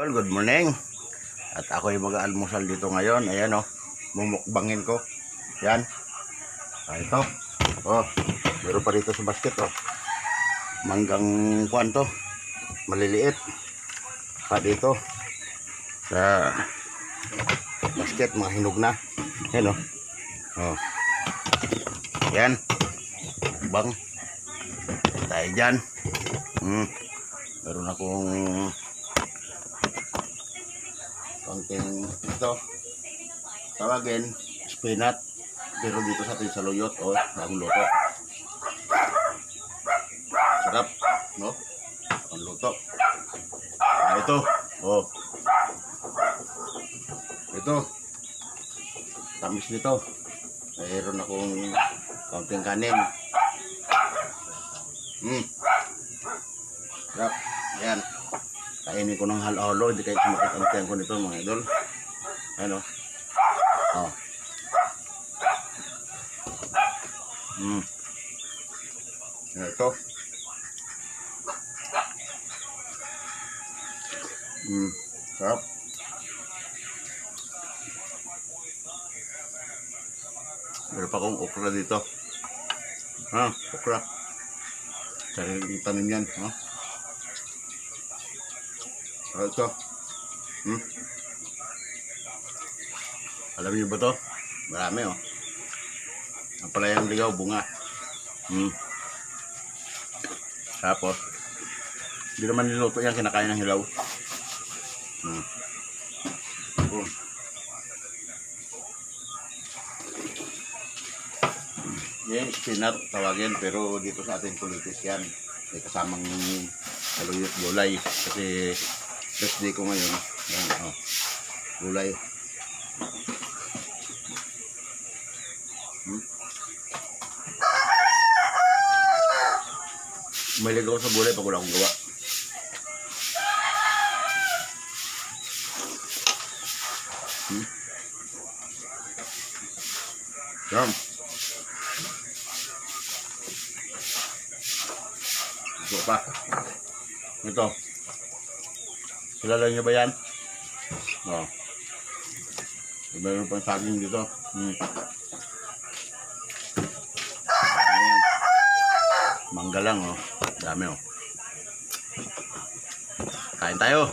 idol, good morning. At ako yung mag-almusal dito ngayon. Ayan o, mumukbangin ko. Yan. Ito. Oh, meron pa dito sa basket o. Manggang kuwan to. Maliliit. Pa dito. Sa basket, mga hinog na. Yan o. Oh. Yan. Bang. Tayo dyan. Meron akong konting ito tawagin spinach, pero dito sa atin sa luyot o bagong luto. Sarap, no? Ang luto. Ito, oh. Ito. Tamis nito. Mayroon akong konting kanin. Sarap. Ayan. Kainin ko ng halo-halo, hindi kayo sumakit ang tiyan ko nito mga idol. Ano? Oh. Ito. Sarap. Meron pa akong okra dito. Okra. Sariling tanim yan, ito. Alam niyo ba to? Marami oh. Ang palayang ligaw, bunga. Tapos, hindi naman niluto yan, kinakain ng hilaw. Yan, spinach tawagin, pero dito sa ating kulitis yan. May kasamang saluyot gulay. Kasi first day ko ngayon. Yan, oh. Gulay. Mahilig ako sa gulay pag wala akong gawa. Yan. Ito pa. Ito. Kilala niyo ba yan? Oh. Mayroon pang saging dito. Mangga lang oh. Dami oh. Kain tayo.